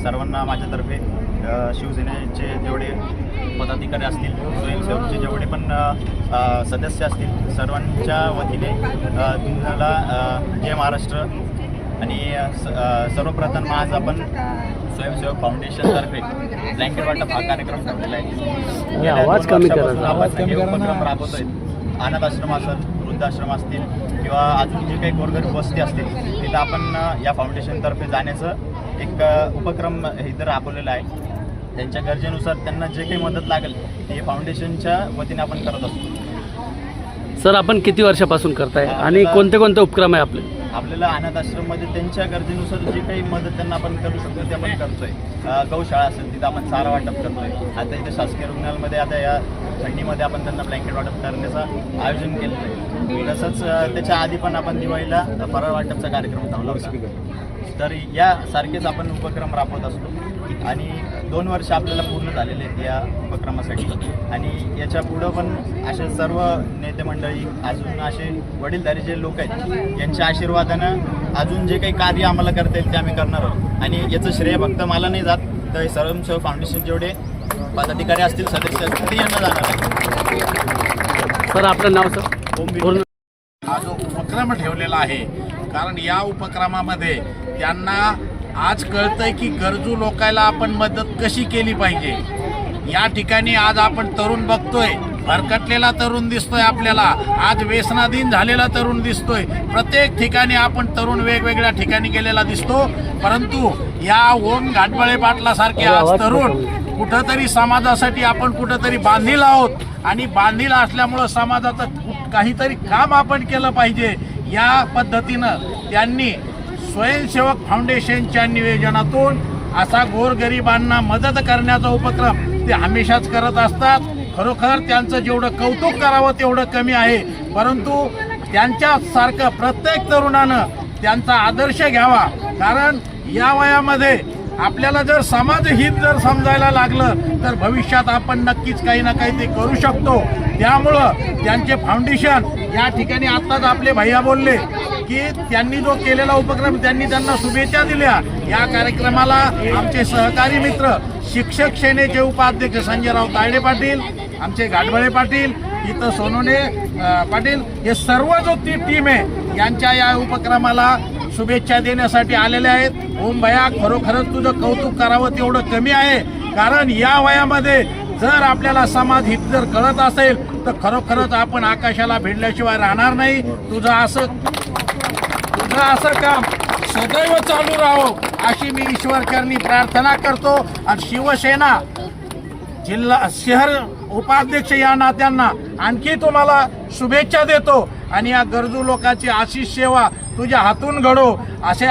सर्वांना माझ्यातर्फे शिवसेनेचे जेवढे पदाधिकारी असतील, स्वयंसेवकचे जेवढे पण सदस्य असतील, सर्वांच्या वतीने तुम्हाला जय महाराष्ट्र. आणि सर्वप्रथम आज आपण स्वयंसेवक फाउंडेशनतर्फे ब्लँकेट वाटप हा कार्यक्रम ठेवलेला आहे. आवाज कमी करा. आपण हे उपक्रम राबवतोय. अनाथ आश्रम असेल, वृद्धाश्रम असतील किंवा अजून जे काही गोरगरीब वस्ती असतील, तिथं आपण या फाउंडेशनतर्फे जाण्याचं एक उपक्रम इथं राबवलेला आहे. त्यांच्या गरजेनुसार त्यांना जे काही मदत लागेल ते फाउंडेशनच्या वतीने आपण करत असतो. सर, आपण किती वर्षापासून करताय आणि कोणते कोणते उपक्रम आहे आपल्याला अनाथ आश्रममध्ये त्यांच्या गरजेनुसार जे काही मदत त्यांना आपण करू शकतो ते आपण करतोय. गौशाळा असेल तिथं आपण चारा वाटप करतोय. आता इथे शासकीय रुग्णालयामध्ये आता या थंडीमध्ये आपण त्यांना ब्लँकेट वाटप करण्याचं आयोजन केलेलं आहे. तसंच त्याच्या आधी पण आपण दिवाळीला फराळ वाटपचा कार्यक्रम ठेवला होता. तर यासारखेच आपण उपक्रम राबवत असतो. आणि 2 वर्ष आपल्याला पूर्ण झालेले आहेत या उपक्रमासाठी. आणि याच्या पुढं पण असे सर्व नेते मंडळी, अजून असे वडीलधारी जे लोक आहेत, यांच्या आशीर्वादानं अजून जे काही कार्य आम्हाला करता येईल ते आम्ही करणार आहोत. आणि याचं श्रेय फक्त मला नाही जात, तर स्वयंसेवक फाउंडेशन जेवढे पदाधिकारी असतील, सदस्य असतील, ते यांना जाणार आहे. सर, आपलं नाव सर? हा जो उपक्रम ठेवलेला आहे, कारण या उपक्रमामध्ये त्यांना आज कळतंय की गरजू लोकांना आपण मदत कशी केली पाहिजे. या ठिकाणी आज आपण तरुण बघतोय, भरकटलेला तरुण दिसतोय आपल्याला, आज व्यसनाधीन झालेला तरुण दिसतोय. प्रत्येक ठिकाणी आपण तरुण वेगवेगळ्या ठिकाणी गेलेला दिसतो. परंतु या ओम घाटबळे पाटलासारखे आज तरुण कुठंतरी समाजासाठी आपण कुठंतरी बांधील आहोत. आणि बांधील असल्यामुळं समाजाचं काहीतरी काम आपण केलं पाहिजे. या पद्धतीनं त्यांनी स्वयंसेवक फाउंडेशनच्या नियोजनातून असा गोरगरिबांना मदत करण्याचा उपक्रम ते हमेशाच करत असतात. खरोखर त्यांचं जेवढं कौतुक करावं तेवढं कमी आहे. परंतु त्यांच्यासारखं प्रत्येक तरुणानं त्यांचा आदर्श घ्यावा. कारण या वयामध्ये आपल्याला जर समाजहित जर समजायला लागलं तर भविष्यात आपण नक्कीच काही ना काही ते करू शकतो. त्यामुळं त्यांचे फाउंडेशन या ठिकाणी आत्ताच आपले भैया बोलले की त्यांनी जो केलेला उपक्रम, त्यांनी त्यांना शुभेच्छा दिल्या. या कार्यक्रमाला आमचे सहकारी मित्र, शिक्षक सेनेचे उपाध्यक्ष संजयराव तायडे पाटील, आमचे घाटबळे पाटील, इथं सोनोने पाटील, हे सर्व जो ती टीम आहे यांच्या या उपक्रमाला शुभेच्छा देण्यासाठी आलेले आहेत. ओम भैया, खरोखरच तुझं कौतुक करावं तेवढं कमी आहे. कारण या वयामध्ये जर आपल्याला समाज हित जर कळत असेल तर खरोखरच आपण आकाशाला भिडल्याशिवाय राहणार नाही. तुझं असं काम सदैव चालू राहो अशी मी ईश्वरचरणी प्रार्थना करतो. आणि शिवसेना जिल्हा शहर उपाध्यक्ष या नात्यांना आणखी तुम्हाला शुभेच्छा देतो. आणि या गरजू लोकांची आशीष सेवा तुझ्या हातून घडो असे